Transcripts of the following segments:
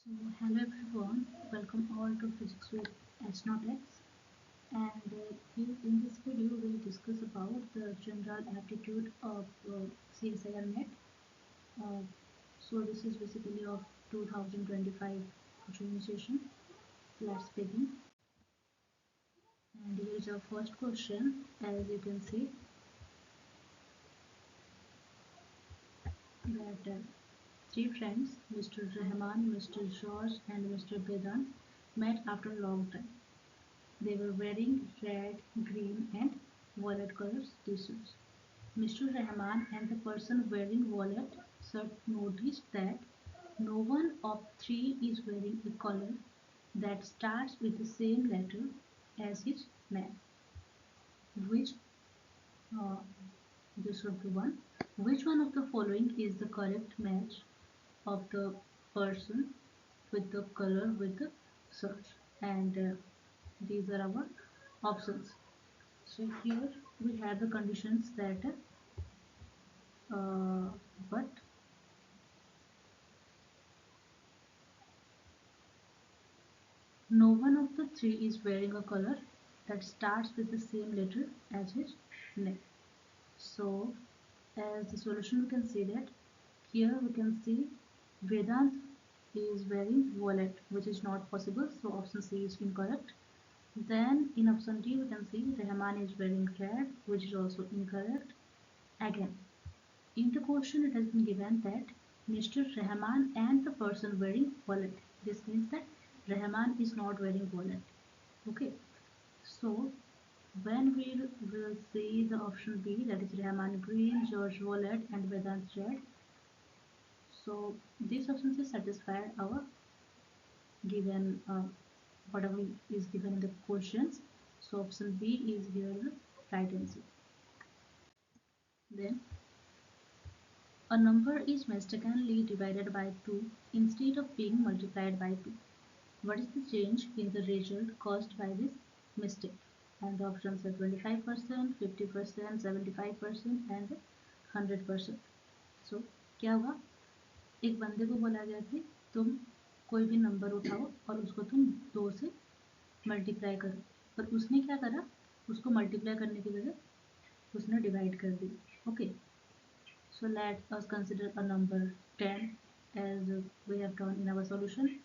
So, hello everyone, welcome all to Physics with csir-net. And here in this video, we'll discuss about the general aptitude of csir-net. Uh, so, this is basically of 2025 June session. Let's begin. And here is our first question. As you can see, that three friends, Mr. Rahman, Mr. George, and Mr. Vedant, met after a long time. They were wearing red, green, and violet colors t-shirts. Mr. Rahman and the person wearing violet shirt noticed that no one of three is wearing a color that starts with the same letter as his name. Which uh, this would be one. Which one of the following is the correct match of the person with the color with the shirt? And these are our options. So here we have the conditions that but no one of the three is wearing a color that starts with the same letter as his name. So as the solution we can see that here we can see Vedant is wearing violet, which is not possible, so option C is incorrect. Then in option D we can see Rahman is wearing red, which is also incorrect. Again, in the question it has been given that Mr. Rahman and the person wearing wallet. This means that Rahman is not wearing wallet. Okay. So when we will see the option B, that is Rahman green, George wallet, and Vedant red. So these options is satisfied our given whatever is given in the questions. So option B is here the right answer. Then a number is mistakenly divided by 2 instead of being multiplied by 2. What is the change in the result caused by this mistake? And the options are 25%, 50%, 75% and 100%. So क्या हुआ, एक बंदे को बोला गया कि तुम कोई भी नंबर उठाओ और उसको तुम 2 से मल्टीप्लाई करो, पर उसने क्या करा, उसको मल्टीप्लाई करने की जगह उसने डिवाइड कर दी. Okay. So let us consider a number 10 as we have done in our solution,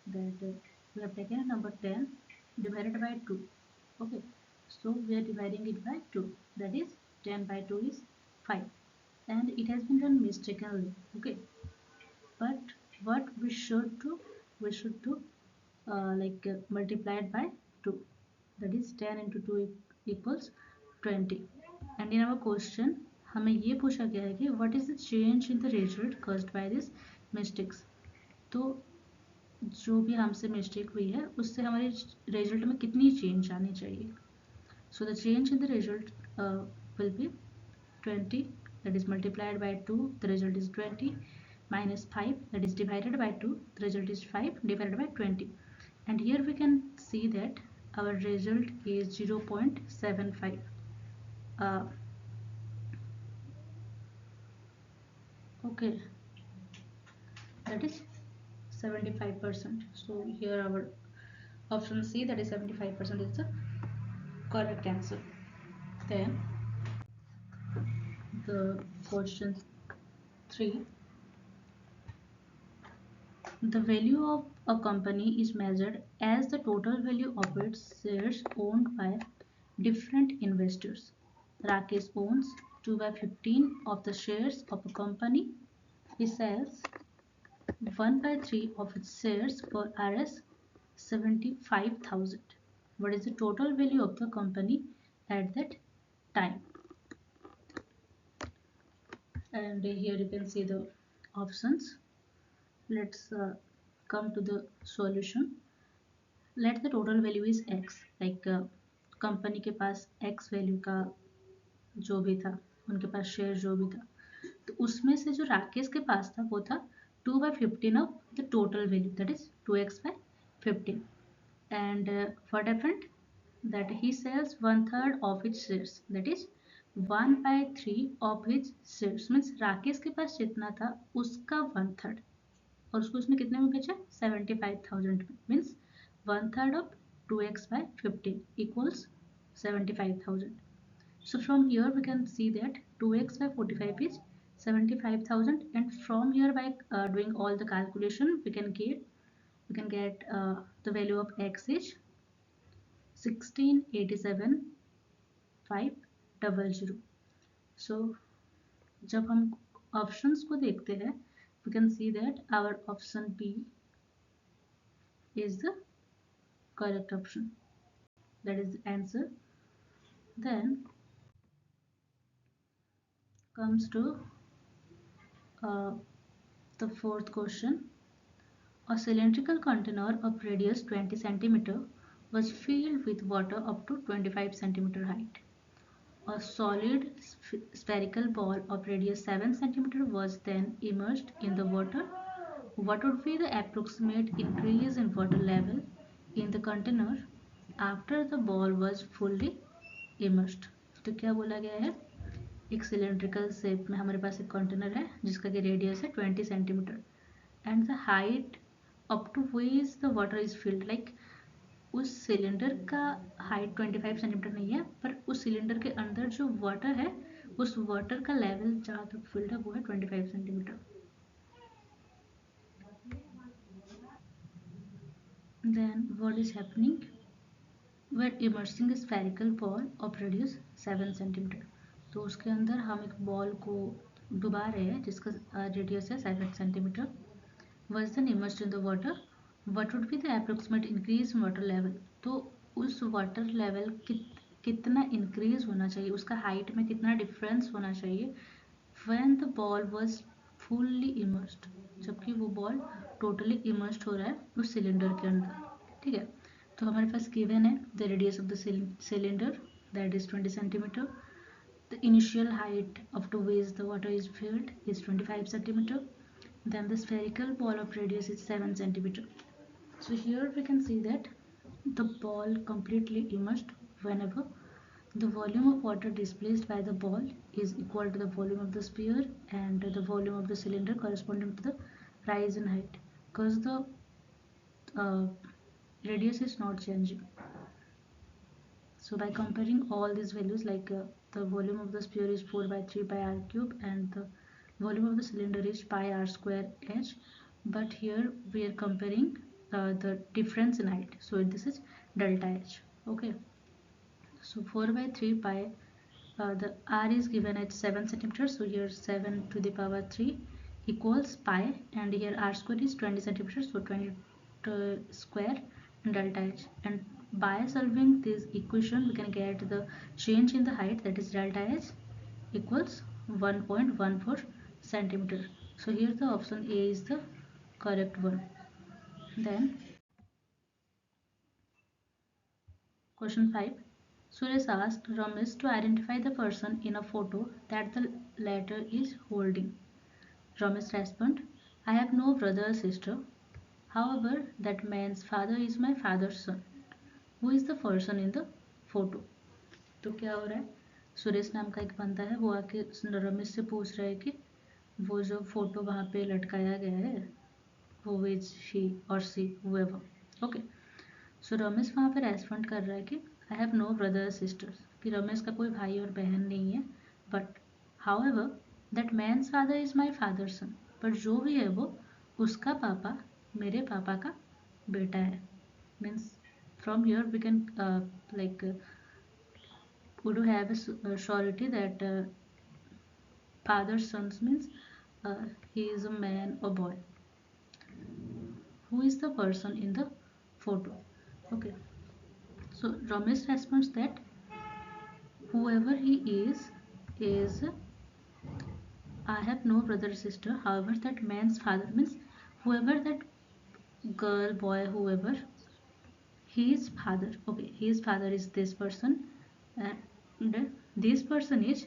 that we have taken a number 10 divided by 2. Okay, so we are dividing it by 2, that is 10 by 2 is 5, and it has been done mistakenly. Okay, but what we should do, we should do multiply it by 2, that is 10 into 2 equals 20. And in our question हमें ये पूछा गया है कि what is the change in the result caused by this mistakes. तो जो भी हमसे मिस्टेक हुई है उससे हमारे रिजल्ट में कितनी चेंज आनी चाहिए. So the change in the result will be 20, that is multiplied by 2, the result is 20, minus 5, that is divided by 2, the result is 5 divided by 20. And here we can see that our result is 0.75. Okay, that is 75%. So here our option C, that is 75%, is the correct answer. Then the question 3, the value of a company is measured as the total value of its shares owned by different investors. Rakesh owns 2 by 15 of the shares of a company. He sells 1 by 3 of its shares for Rs 75,000. What is the total value of the company at that time? And here you can see the options. Let's come to the solution. Let the total value is x, like company के पास x value का जो भी था, उनके पास share जो भी था, तो उसमें से जो राकेश के पास था वो था 2 by 15 of the total value, that is 2x by 15. And what happened, that he sells 1/3 of its shares, that is 1 by 3 of his shares, means Rakesh के पास जितना था उसका 1/3. और उसको उसने कितने में बेचा? 75,000 में। Means 1/3 of 2x by 15 equals 75,000. So from here we can see that 2x by 45 is 75,000, and from here by doing all the calculation we can get the value of x is 1687,500. So जब हम options को देखते हैं we can see that our option B is the correct option. That is the answer. Then comes to uh, the fourth question. A cylindrical container of radius 20 cm was filled with water up to 25 cm height. A solid spherical ball of radius 7 cm was then immersed in the water. What would be the approximate increase in water level in the container after the ball was fully immersed? तो क्या बोला गया है? एक cylindrical shape में हमारे पास एक container है जिसका कि रेडियस है 20 centimetre and the height up to which the water is filled, like उस सिलेंडर का हाइट 25 सेंटीमीटर नहीं है, पर उस सिलेंडर के अंदर जो वाटर है उस वाटर का लेवल जहाँ तक फिल्ड है वो है 25 centimetre. Then what is happening? We're immersing a spherical ball of radius 7 cm. तो उसके अंदर हम एक बॉल को डुबा रहे हैं जिसका रेडियस है 7 centimetre. Was then immersed in the water. What would be the approximate increase in water level? तो उस वाटर लेवल कितना इंक्रीज होना चाहिए, उसका हाइट में कितना डिफरेंस होना चाहिए when the ball was fully immersed, जबकि वो बॉल टोटली इमर्स्ड हो रहा है उस सिलेंडर के अंदर. ठीक है, तो हमारे पास गिवन है the radius of the cylinder that is 20 centimetre. The initial height up to which the water is filled is 25 centimeter. Then the spherical ball of radius is 7 centimeter. So here we can see that the ball completely immersed whenever the volume of water displaced by the ball is equal to the volume of the sphere and the volume of the cylinder corresponding to the rise in height, because the uh, radius is not changing. So by comparing all these values, like the volume of the sphere is 4 by 3 pi r cube and the volume of the cylinder is pi r square h, but here we are comparing the difference in height, so this is delta h. Okay, so 4 by 3 pi, the r is given at 7 centimeters, so here 7 to the power 3 equals pi, and here r square is 20 centimeters, so 20 square and delta h, and by solving this equation we can get the change in the height, that is delta h equals 1.14 centimeter. So here the option A is the correct one. Then question 5. Suresh asked Ramesh to identify the person in a photo that the latter is holding. Ramesh responded, I have no brother or sister. However, that man's father is my father's son. Who is the person in the photo? तो क्या हो रहा है, सुरेश नाम का एक बंदा है, वो आके रमेश से पूछ रहा है कि वो जो फोटो वहाँ पे लटकाया गया है वो इज ही और she however. Okay, so Ramesh वहाँ पे रेस्पॉन्ड कर रहा है कि I have no brother sisters, कि रमेश का कोई भाई और बहन नहीं है, but however that man's father is my father son, पर जो भी है वो उसका पापा मेरे पापा का बेटा है. Means from here we can we do have a surety that father's sons means he is a man or boy. Who is the person in the photo? Okay, so Ramesh responds that whoever he is I have no brother or sister. However, that man's father means whoever that girl, boy, whoever, his father. Okay, his father is this person, and this person is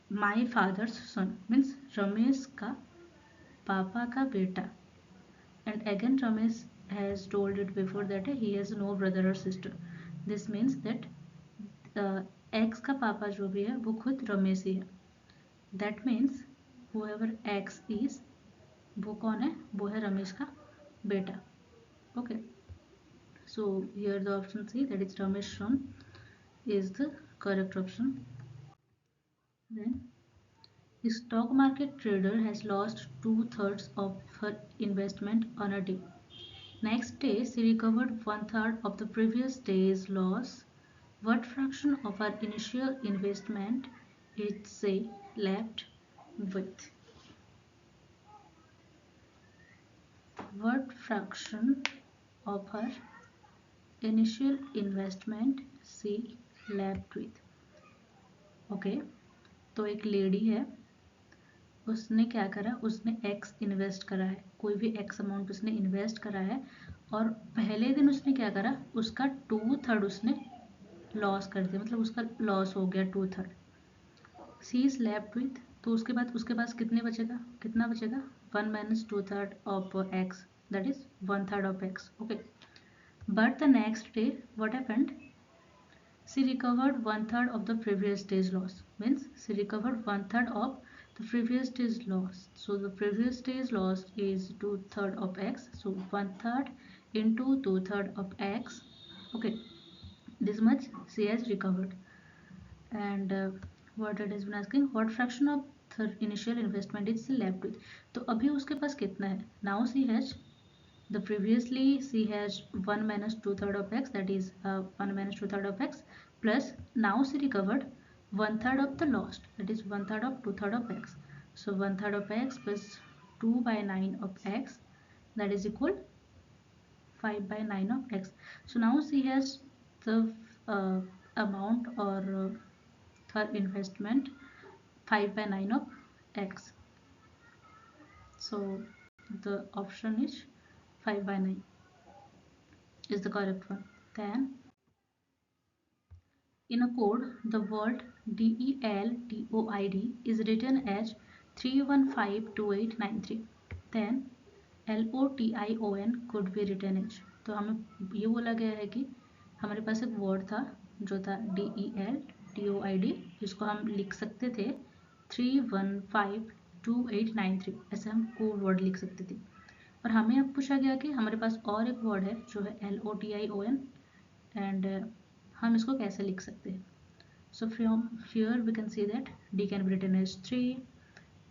my father's son. Means Ramesh का पापा का बेटा. And again Ramesh has told it before that he has no brother or sister. This means that X का पापा जो भी है वो खुद रमेश ही है. That means whoever X is, वो कौन है? वो है रमेश का बेटा. Okay, so here the option C, that is Ramesh Ram, is the correct option. Then the stock market trader has lost two-thirds of her investment on a day. Next day, she recovered one-third of the previous day's loss. What fraction of her initial investment is she left with? What fraction of her initial investment she left with? Okay, तो एक lady है, उसने क्या करा, उसने x invest करा है, कोई भी एक्स अमाउंट उसने इन्वेस्ट करा है, और पहले दिन उसने क्या करा, उसका टू थर्ड उसने लॉस कर दिया, मतलब उसका लॉस हो गया two third. She is left with, तो उसके बाद उसके पास कितना बचेगा, one minus two third of x, that is one third of x. Okay, but the next day what happened, she recovered one third of the previous day's loss, means she recovered one third of the previous day's loss. So the previous day's loss is two third of x, so one third into two third of x. Okay, this much she has recovered. And what it has been asking, what fraction of the initial investment is she left with. तो अभी उसके पास कितना है, now she has the previously she has 1 minus 2 third of x, that is 1 minus 2 third of x, plus now she recovered 1 third of the lost, that is 1 third of 2 third of x. So 1 third of x plus 2 by 9 of x, that is equal 5 by 9 of x. So now she has the uh, amount or her investment 5 by 9 of x. So the option is 5 by 9 is the correct one. Then in a code, the word DELTOID is written as 3152893. Then LOTION could be written as. तो हमें ये बोला गया है कि हमारे पास एक word था जो था DELTOID, जिसको हम लिख सकते थे 3152893, ऐसे हम कोड वर्ड लिख सकते थे. और हमें अब पूछा गया कि हमारे पास और एक वर्ड है जो है LOTION, एंड हम इसको कैसे लिख सकते हैं. So from here we can see that D can be written as 3,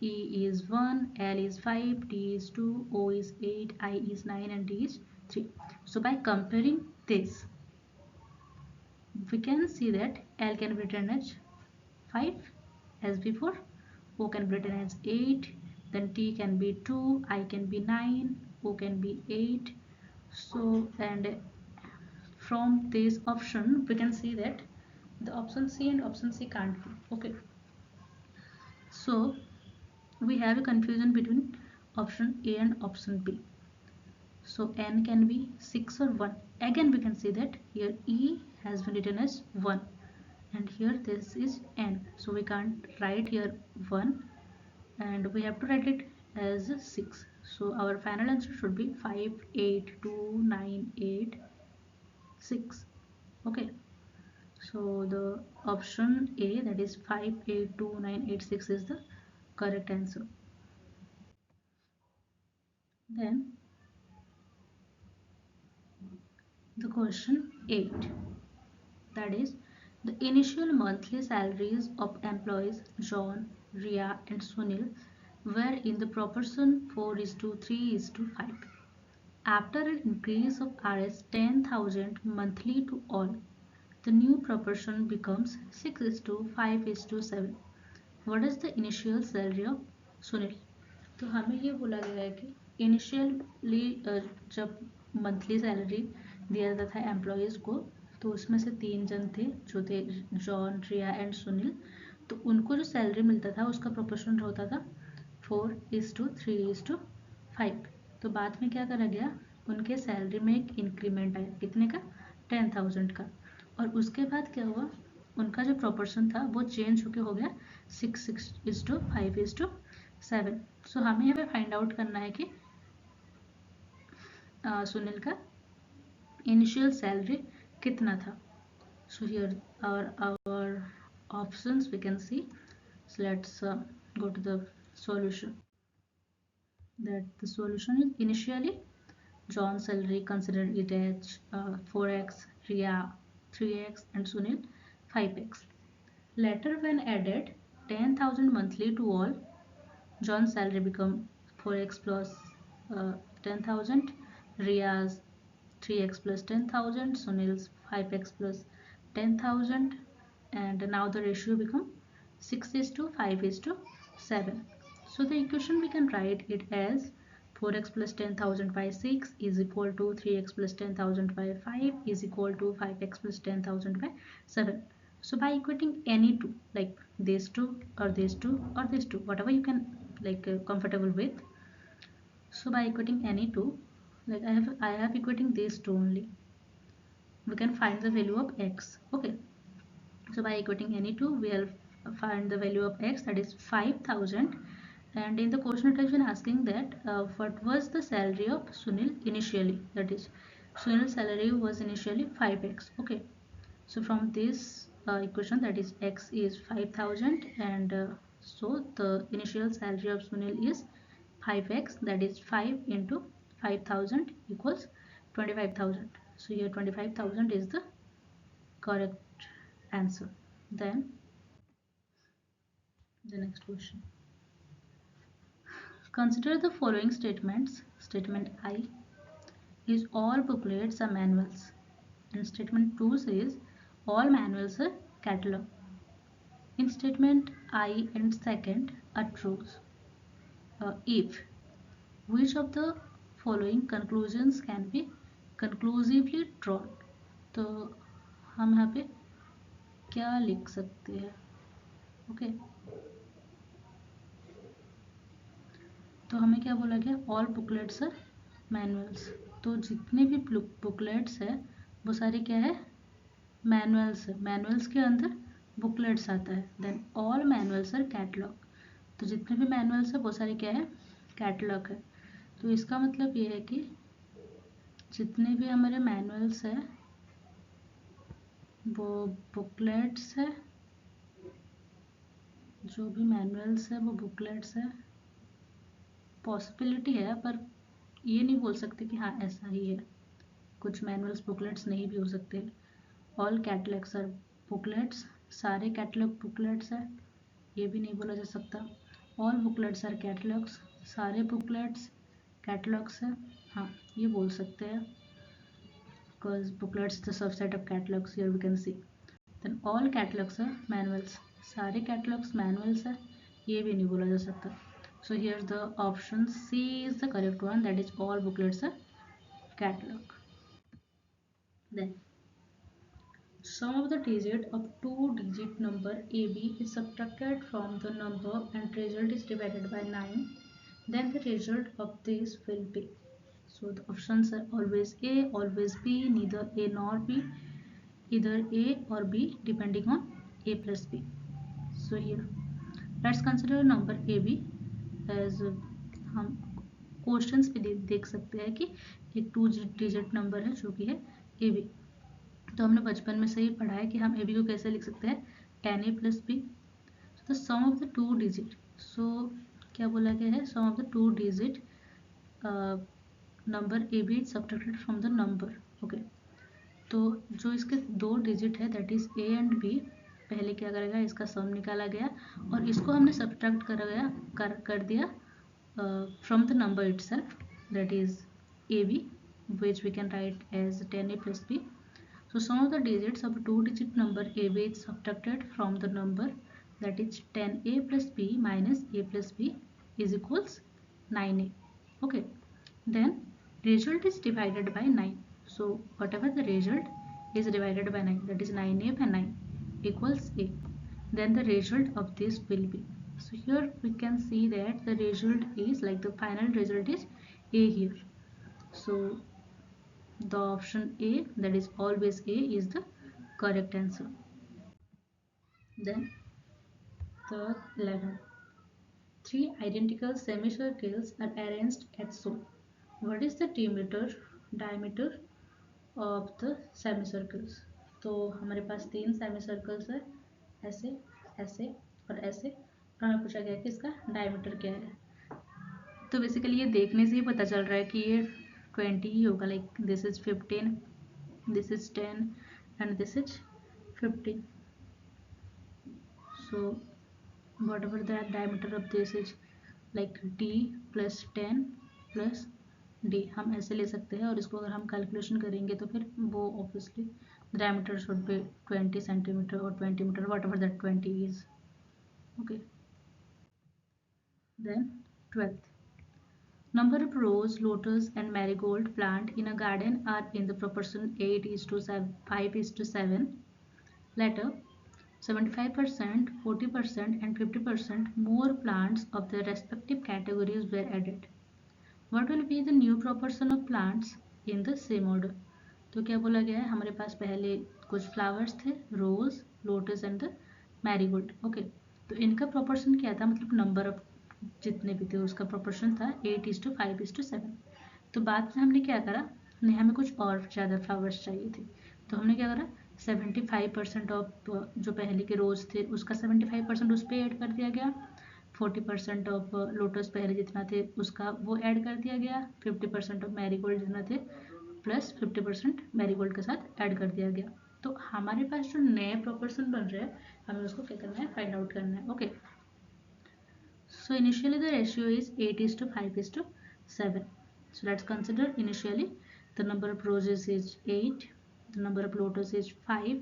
E is 1, L is 5, T is 2, O is 8, I is 9 and D is 3. So by comparing this, we can see that L can be written as 5 as before, O can be written as 8, then T can be 2, I can be 9, O can be 8. So and from this option we can see that the option C and option C can't be. Okay, so we have a confusion between option A and option B. So n can be 6 or 1. Again we can see that here E has been written as 1 and here this is n, so we can't write here 1 and we have to write it as 6. So our final answer should be 5 8 2 9 8 6. Okay, so the option A, that is 582986, is the correct answer. Then the question 8, that is the initial monthly salaries of employees John, Ria and Sunil were in the proportion 4:3:5. After an increase of Rs 10,000 monthly to all, the new proportion becomes 6:5:7. What is the initial salary of Sunil? तो हमें ये बोला गया है कि initially जब monthly salary दिया जाता था एम्प्लॉयज़ को, तो उसमें से 3 जन थे जो थे जॉन, रिया एंड सुनील. तो उनको जो सैलरी मिलता था उसका प्रोपोर्शन होता था 4:3:5. तो बाद में क्या करा गया, उनके सैलरी में एक इंक्रीमेंट आया, कितने का, 10,000 का. और उसके बाद क्या हुआ, उनका जो प्रोपोर्शन था वो चेंज होके हो गया 6:5:7. सो हमें यहाँ पे फाइंड आउट करना है कि सुनील का इनिशियल सैलरी कितना था. So here our options we can see. So let's go to the solution. that the solution is initially John's salary considered it as 4x, Ria 3x, and Sunil 5x. Later, when added 10,000 monthly to all, John's salary become 4x plus 10,000, Ria's 3x plus 10,000, Sunil's 5x plus 10,000, and now the ratio become 6 is to 5 is to 7. So the equation we can write it as 4x plus 10,000 by 6 is equal to 3x plus 10,000 by 5 is equal to 5x plus 10,000 by 7. So by equating any two, like these two or these two or these two, whatever you can comfortable with. So by equating any two, like I have equating these two only, we can find the value of x. Okay, so by equating any two, we'll find the value of x, that is 5,000. And in the question it has been asking that what was the salary of Sunil initially, that is Sunil's salary was initially 5x. Okay, so from this equation, that is x is 5,000, and so the initial salary of Sunil is 5x, that is 5 into 5,000 equals 25,000. So here 25,000 is the correct answer. Then the next question. Consider the following statements. Statement I is all booklets are manuals, and statement 2 says all manuals are catalog. In statement I and second are truths. If which of the following conclusions can be conclusively drawn, तो हम यहाँ पे क्या लिख सकते हैं? Okay, तो हमें क्या बोला गया, ऑल बुकलेट्स आर मैनुअल्स, तो जितने भी बुकलेट्स है वो सारे क्या है, मैनुअल्स है. मैनुअल्स के अंदर बुकलेट्स आता है. Then all manuals are catalogue, तो जितने भी मैनुअल्स है वो सारे क्या है, कैटलॉग है. तो इसका मतलब ये है कि जितने भी हमारे मैनुअल्स है वो बुकलेट्स है, जो भी मैनुअल्स है वो बुकलेट्स है. पॉसिबिलिटी है पर ये नहीं बोल सकते कि हाँ ऐसा ही है, कुछ मैनुअल्स बुकलेट्स नहीं भी हो सकते. ऑल कैटलॉग्स आर बुकलेट्स, सारे कैटलॉग बुकलेट्स है, ये भी नहीं बोला जा सकता. ऑल बुकलेट्स आर कैटलॉग्स, सारे बुकलेट्स कैटलॉग्स है, हाँ ये बोल सकते हैं, because booklets the subset of catalogues, here we can see. Then all catalogues are manuals, सारे कैटलॉग्स मैनुअल्स है, ये भी नहीं बोला जा सकता. So here the option C is the correct one, that is all booklets are catalog. Then sum of the digit of two-digit number AB is subtracted from the number and result is divided by 9. Then the result of this will be. So the options are always A, always B, neither A nor B, either A or B depending on A plus B. So here let's consider number AB as हम questions पे देख सकते हैं कि एक to digit number है जो कि है ए बी. तो हमने बचपन में से ही पढ़ा है कि हम ए बी को कैसे लिख सकते हैं, 10a प्लस बी. तो sum of the two digit, so क्या बोला गया है, sum of the two digit number A B subtracted from the number. Okay, तो जो इसके दो डिजिट है that is A and B, पहले क्या करेगा, इसका सम निकाला गया और इसको हमने सब्ट्रैक्ट कर दिया from the number itself, that is AB, which we can write as 10a plus b. So sum of the digits of a two-digit number AB is subtracted from the number, that is 10a plus b minus a plus b is equals 9a. Okay, then result is divided by 9. So whatever the result is divided by 9, that is 9a by 9 equals a. Then the result of this will be. So here we can see that the result is like the final result is A here. So the option A, that is always A, is the correct answer. Then the 11. Three identical semicircles are arranged as so. What is the diameter of the semicircles? तो हमारे पास तीन सेमीसर्कल्स है, ऐसे, ऐसे और ऐसे, और हमें पूछा गया कि इसका डायमीटर क्या है. तो बेसिकली ये देखने से ही पता चल रहा है कि ये 20 ही होगा, like this is 15, this is 10 and this is 15. So whatever the diameter of this is like d plus 10 plus d, हम ऐसे ले सकते हैं. और इसको अगर हम कैलकुलेशन करेंगे तो फिर वो obviously diameter should be 20 centimeter or 20 meter, whatever that 20 is. Okay. Then 12th, number of rose, lotus and marigold plant in a garden are in the proportion 8:5:7. Later 75%, 40% and 50% more plants of the respective categories were added. What will be the new proportion of plants in the same order? तो क्या बोला गया है, हमारे पास पहले कुछ flowers थे, rose, lotus and the marigold. Okay, तो इनका प्रोपोर्शन क्या था, मतलब नंबर ऑफ जितने भी थे उसका प्रोपोर्शन था 8:5:7. तो बाद में हमने क्या करा, नहीं हमें कुछ और ज़्यादा फ्लावर्स चाहिए थे, तो हमने क्या करा 75% ऑफ जो पहले के रोज थे उसका 75% उस पर ऐड कर दिया गया, 40% ऑफ लोटस पहले जितना थे उसका वो ऐड कर दिया गया, 50% ऑफ मैरीगोल्ड जितना थे प्लस 50% मैरीगोल्ड के साथ ऐड कर दिया गया. तो हमारे पास जो नए प्रोपोर्शन बन रहे हैं हमें उसको क्या करना है, फाइंड आउट करना है. Okay, so initially the ratio is 8:5:7. So let's consider initially the number of roses is 8, the number of lotus is 5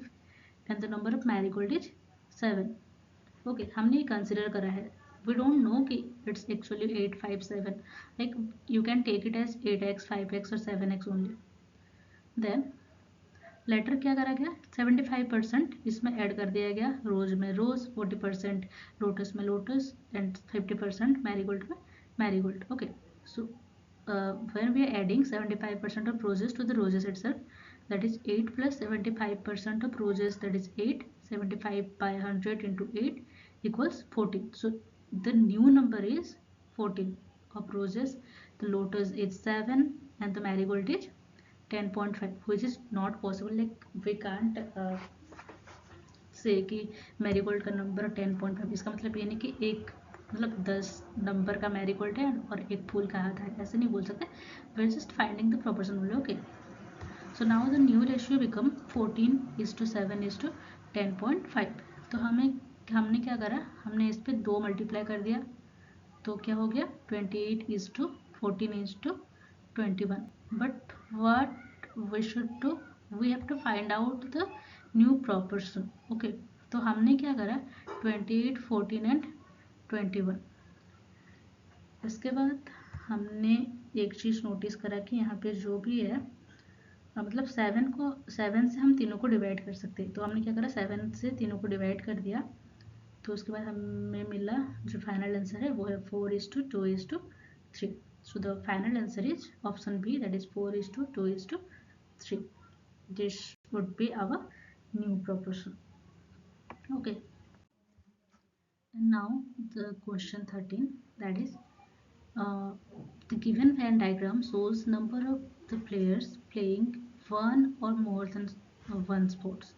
and the number of marigold is 7. Okay, हमने कंसिडर करा है. We don't know कि it's actually 8, 5, 7. Like you can take it as 8x, 5x or 7x only. Then letter क्या करा गया, 75% इसमें add कर दिया गया रोज में रोज, 40% लोटस में लोटस एंड 50% मैरीगोल्ड में marigold. Okay, so when we are adding 75% of roses to the roses itself, that is 8 plus 75% of roses, that is 8, 75 by 100 into 8 equals 14. So the new number is 14 of roses, the lotus is 7 and the marigold is 10.5, which is not possible. Like we can't say कि marigold का number 10.5, इसका मतलब ये नहीं कि एक मतलब 10 number का मैरीगोल्ड है और एक फूल का हाथ है, ऐसे नहीं बोल सकते. We are just finding the proportion only. Okay, so now the new ratio become 14:7:10.5. तो हमने क्या करा, हमने इस पर 2 मल्टीप्लाई कर दिया तो क्या हो गया 28:14:21. But what we should do, we have to find out the new proportion. Okay, तो हमने क्या करा 28, 14 and 21. इसके बाद हमने एक चीज़ नोटिस करा कि यहाँ पे जो भी है मतलब 7 से हम तीनों को डिवाइड कर सकते हैं. तो हमने क्या करा 7 से तीनों को डिवाइड कर दिया, तो उसके बाद हमें मिला जो फाइनल आंसर है वो है 4:2:3. So the final answer is option B, that is 4:2:3. This would be our new proportion. Okay. And now the question 13, that is the given Venn diagram shows number of the players playing one or more than one sports.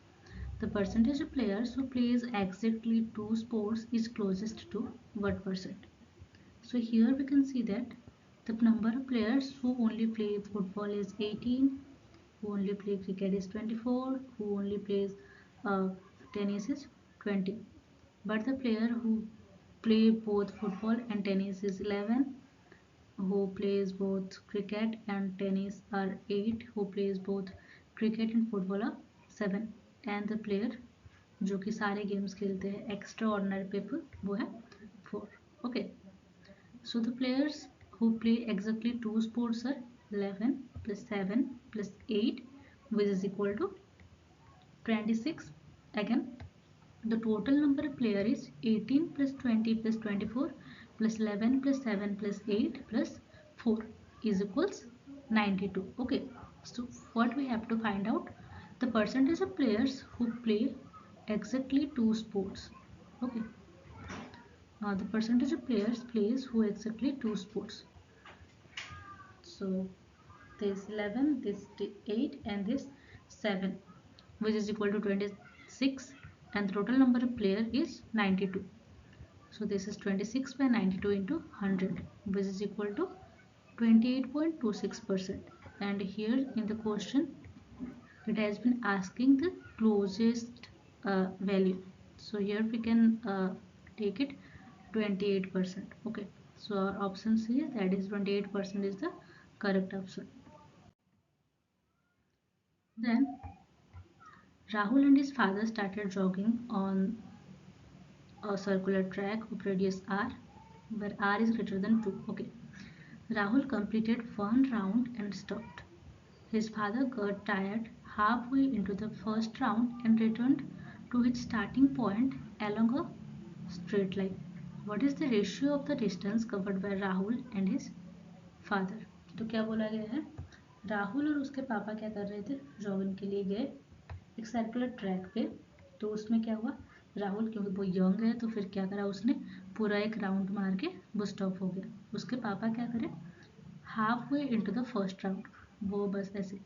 The percentage of players who plays exactly 2 sports is closest to what percent? So here we can see that the number of players who only play football is 18, who only play cricket is 24, who only plays tennis is 20. But the player who play both football and tennis is 11, who plays both cricket and tennis are 8, who plays both cricket and football are 7, and the player जो कि सारे games खेलते हैं extra ordinary people वो है 4. Okay, so the players who play exactly 2 sports are 11 plus 7 plus 8, which is equal to 26. Again, the total number of player is 18 plus 20 plus 24 plus 11 plus 7 plus 8 plus 4 is equals 92. Okay, so what we have to find out, the percentage of players who play exactly 2 sports. Okay, the percentage of players plays who exactly 2 sports. So this 11, this 8 and this 7, which is equal to 26, and the total number of player is 92. So this is 26 by 92 into 100, which is equal to 28.26%. And here in the question, it has been asking the closest value. So here we can take it 28%. Okay. So our option C, that is 28%, is the correct option. Then Rahul and his father started jogging on a circular track of radius r, where r is greater than 2. Okay. Rahul completed one round and stopped. His father got tired halfway into the first round and returned to his starting point along a straight line. What is the ratio of the distance covered by Rahul and his father? तो क्या बोला गया है, राहुल और उसके पापा क्या कर रहे थे, जॉगिंग के लिए गए एक सर्कुलर ट्रैक पे। तो उसमें क्या हुआ, राहुल क्योंकि वो यंग है तो फिर क्या करा उसने, पूरा एक राउंड मार के वो स्टॉप हो गया। उसके पापा क्या करे, half way into the first round, वो बस ऐसे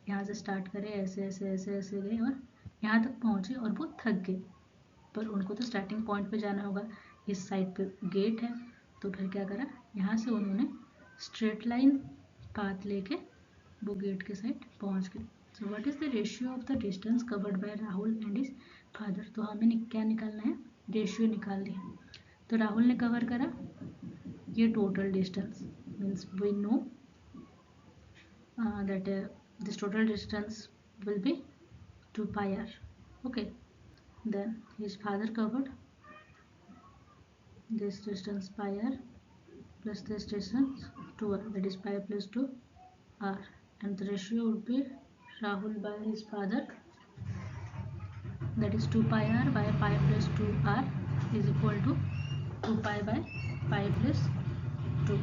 यहाँ से स्टार्ट करे, ऐसे ऐसे ऐसे ऐसे गए और यहाँ तक पहुँचे और वो थक गए। पर उनको तो स्टार्टिंग पॉइंट पे जाना होगा, इस साइड पे गेट है, तो फिर क्या करा, यहाँ से उन्होंने स्ट्रेट लाइन पाथ लेके वो गेट के साइड पहुँच गए। So what is the ratio of the distance covered by Rahul and his father? तो हमें क्या निकालना है, रेशियो निकाल लिया। तो राहुल ने कवर करा ये total distance, means we know that this total distance will be 2 pi r. Okay, then his father covered this distance pi r plus this distance 2 r, that is pi plus 2 r, and the ratio would be Rahul by his father, that is 2 pi r by pi plus 2 r is equal to 2 pi by pi plus 2.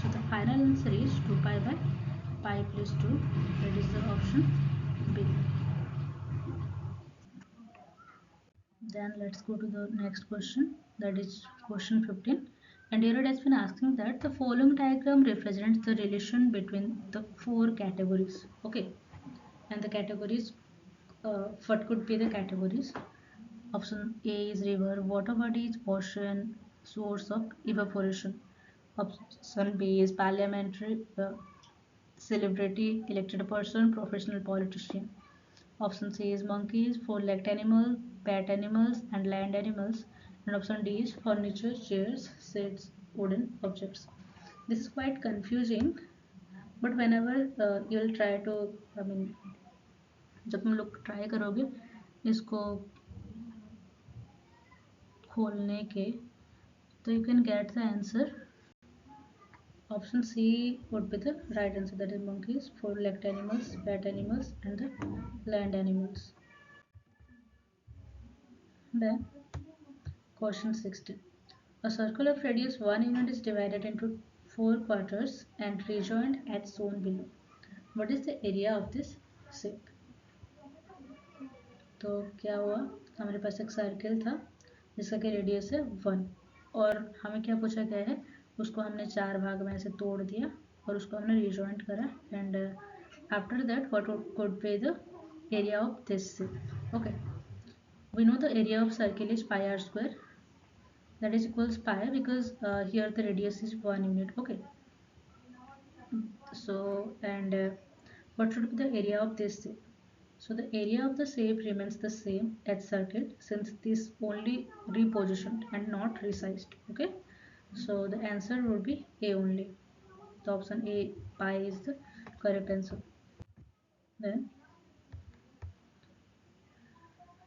So the final answer is 2 pi by pi plus 2, that is the option B. Then let's go to the next question, that is question 15. And here it has been asking that the following diagram represents the relation between the 4 categories. Okay, and the categories, what could be the categories? Option A is river, water bodies, ocean, source of evaporation. Option B is parliamentary, celebrity, elected person, professional politician. Option C is monkeys, four-legged animals, pet animals, and land animals. And option D is furniture, chairs, seats, wooden objects. This is quite confusing, but whenever you'll try to, जब तुम लोग try करोगे इसको खोलने के, तो you can get the answer. Option C would be the right answer, that is monkeys, four-legged animals, pet animals, and the land animals. Then question 16. A circle of radius 1 unit is divided into 4 quarters and rejoined as shown below. What is the area of this shape? तो क्या हुआ, हमारे पास एक circle था जिसका कि radius है 1, और हमें क्या पूछा गया है, उसको हमने 4 भाग में ऐसे तोड़ दिया और उसको हमने रिजॉइंट करा, and after that what could be the area of this shape. Okay, we know the area of circle is pi r square, that is equals pi, because here the radius is 1 unit. Okay, so and what should be the area of this shape? So the area of the shape remains the same as circle, since this only repositioned and not resized. Okay, so the answer would be A only. The option A, pi, is the correct answer. Then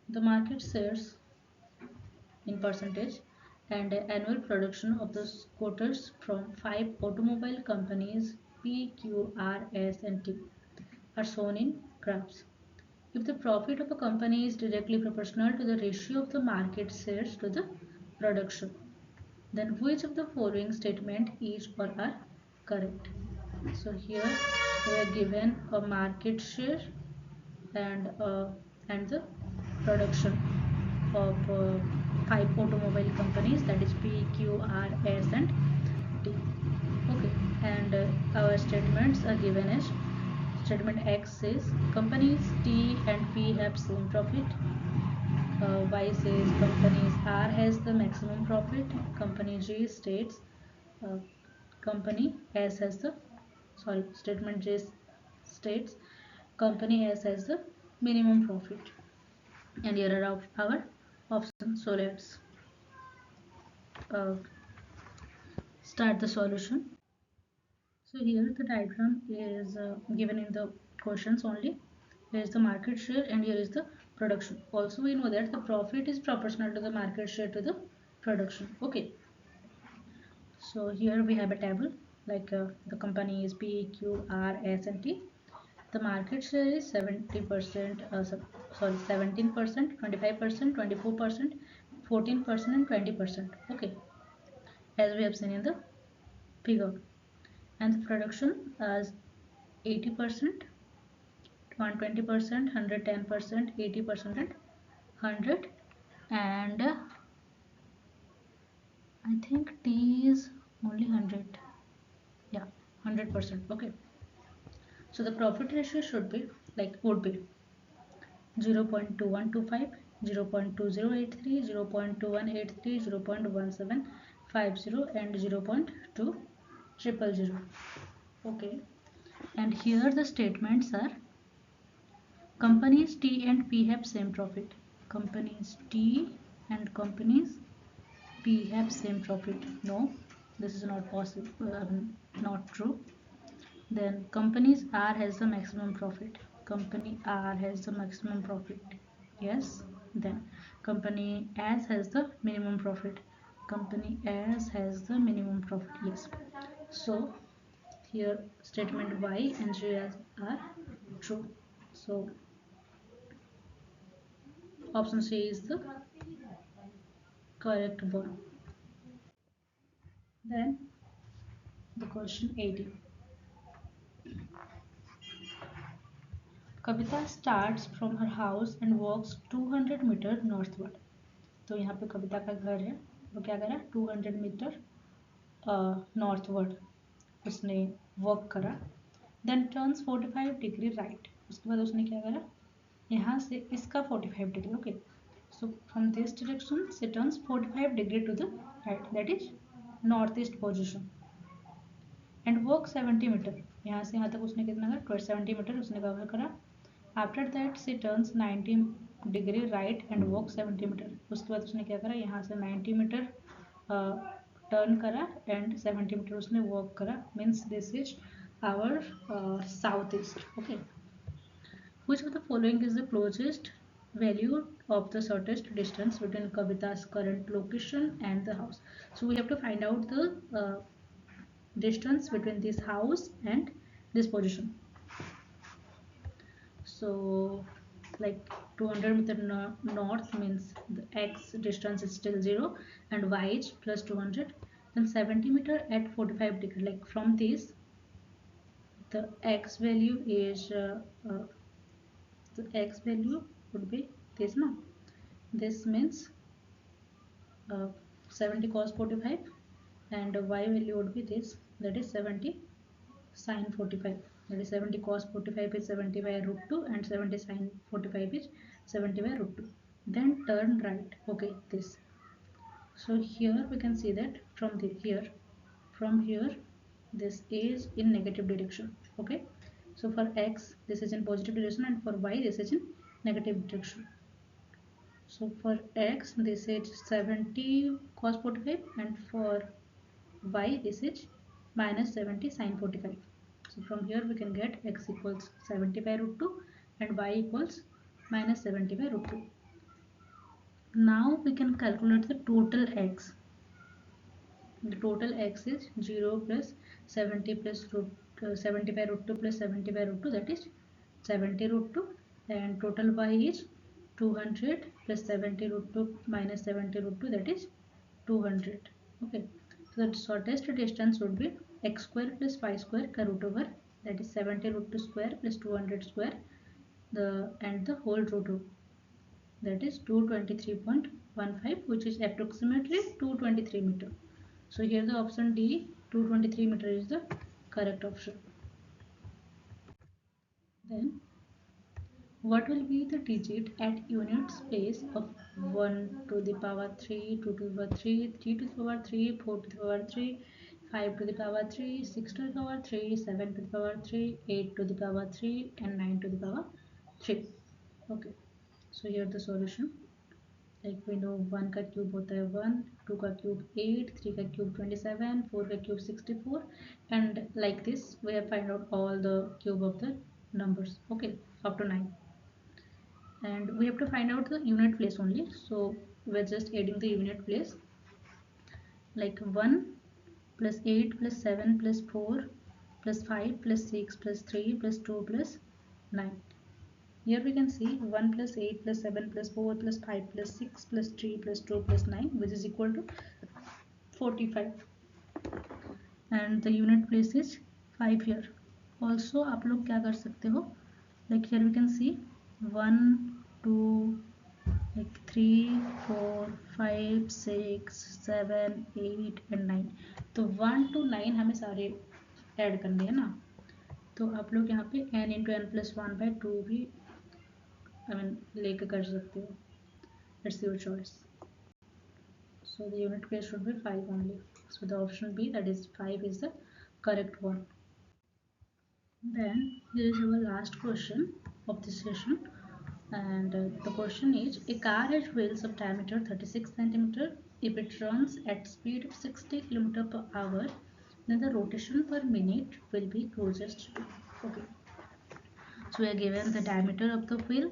the market shares in percentage and annual production of the scooters from 5 automobile companies P, Q, R, S, and T are shown in graphs. If the profit of a company is directly proportional to the ratio of the market shares to the production, then which of the following statement is or are correct? So here we are given a market share and the production of 5 automobile companies, that is P, Q, R, S, and T. Okay, and our statements are given as statement X says companies T and P have same profit. Y says companies R has the maximum profit. Company G states uh, company S has the statement J states company S has the minimum profit. And here are our options. So let's uh, start the solution. So here the diagram is given in the questions only. Here is the market share and here is the production. Also we know that the profit is proportional to the market share to the production. Okay. So here we have a table like the company is P, Q, R, S and T. The market share is 70%, 17%, 25%, 24%, 14% and 20%. Okay. As we have seen in the figure. And the production is 80%, 120%, 110%, 80% and 100, and I think T is only 100. Yeah, 100%. Okay. So the profit ratio should be would be 0.2125, 0.2083, 0.2183, 0.1750 and 0.2000. Okay. And here the statements are companies T and P have same profit. Companies T and companies P have same profit. No, this is not possible. Not true. Then companies R has the maximum profit. Company R has the maximum profit. Yes. Then company S has the minimum profit. Company S has the minimum profit. Yes. So here statement Y and G are true. So option C is the correct one. Then the question 18. Kavita starts from her house and walks 200 meter northward. तो यहाँ पे कविता का घर है, वो क्या करा 200 metre northward उसने वॉक करा. Then turns 45 degree right. उसके बाद उसने क्या करा यहाँ से इसका 45 degree. Okay. So from this direction she turns 45 degree to the right, that is northeast position, and walk 70 meter. यहाँ से यहाँ तक उसने कितना करा 70 मीटर उसने कवर करा. After that she turns 90 degree right and walk 70 meter. उसके बाद उसने क्या करा यहाँ से 90 मीटर टर्न करा and 70 मीटर उसने वॉक करा. Means this is our southeast. Okay. Which of the following is the closest value of the shortest distance between Kavita's current location and the house? So we have to find out the distance between this house and this position. So like 200 meter north means the x distance is still 0 and y is plus 200. Then 70 meter at 45 degree, like from this the x value is the x value would be this. No, this means 70 cos 45 and y value would be this, that is 70 sin 45, that is 70 cos 45 is 70 by root 2 and 70 sin 45 is 70 by root 2. Then turn right. Okay, this. So here we can see that from here this is in negative direction. Okay. So for x this is in positive direction and for y this is in negative direction. So for x this is 70 cos 45 and for y this is minus 70 sin 45. So from here we can get x equals 70 by root 2 and y equals minus 70 by root 2. Now we can calculate the total x. The total x is 0 plus 70 plus root 70 by root 2 plus 70 by root 2, that is 70 root 2, and total y is 200 plus 70 root 2 minus 70 root 2, that is 200. Okay. So the shortest distance would be x square plus y square ka root over, that is 70 root 2 square plus 200 square and the whole root over, that is 223.15, which is approximately 223 meter. So here the option D 223 meter is the correct option. Then What will be the digit at units place of 1 to the power 3, 2 to the power 3, 3 to the power 3, 4 to the power 3, 5 to the power 3, 6 to the power 3, 7 to the power 3, 8 to the power 3, and 9 to the power 3. Okay, so here the solution. Like we know 1 का cube होता है 1, 2 का cube 8, 3 का cube 27, 4 का cube 64, and like this we have find out all the cube of the numbers. Okay, up to 9. And we have to find out the unit place only, so we're just adding the unit place, like 1 plus 8 plus 7 plus 4 plus 5 plus 6 plus 3 plus 2 plus 9. Here we can see 1 plus 8 plus 7 plus 4 plus 5 plus 6 plus 3 plus 2 plus 9, which is equal to 45, and the unit place is 5 here. Also आप लोग क्या कर सकते हो, like here we can see 1 2 like 3 4 5 6 7 8 and 9, तो 1 to 9 हमें सारे add करने हैं ना, तो आप लोग यहाँ पे n into n plus one by two भी लेके कर सकते हो. It's your choice. So the unit place should be 5 only. So the option B, that is 5, is the correct one. Then here is our last question of this session, and the question is: a car has wheels of diameter 36 centimeter. If it runs at speed of 60 km per hour, then the rotation per minute will be closest to. Okay. So we are given the diameter of the wheel,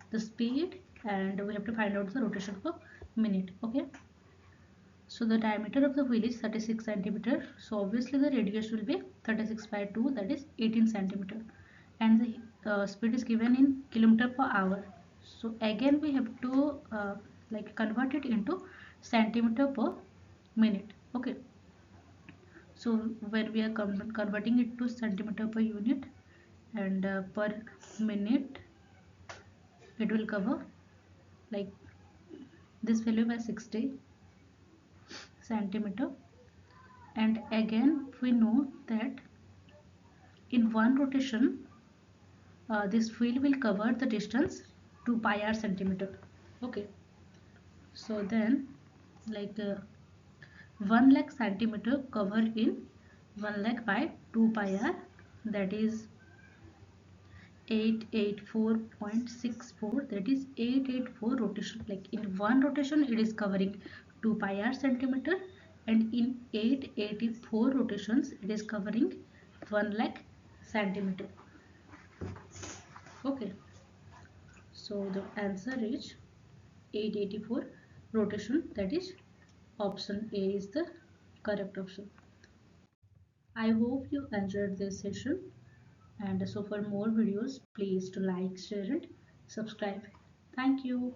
the speed, and we have to find out the rotation per minute. Okay. So the diameter of the wheel is 36 centimeter. So obviously the radius will be 36 by 2, that is 18 centimeter. And the speed is given in kilometer per hour. So again we have to like convert it into centimeter per minute. Okay. So when we are converting it to centimeter per unit and per minute, it will cover like this value by 60 centimeter. And again we know that in one rotation this wheel will cover the distance 2 pi r centimeter. Okay, so then like 1 lakh centimeter covered in 1 lakh by 2 pi r, that is 884.64, that is 884 rotation. Like in one rotation it is covering 2 pi r centimeter, and in 884 rotations it is covering 1 lakh centimeter. Okay, so the answer is 884 rotation, that is option A is the correct option. I hope you enjoyed this session, and so for more videos please to like, share and subscribe. Thank you.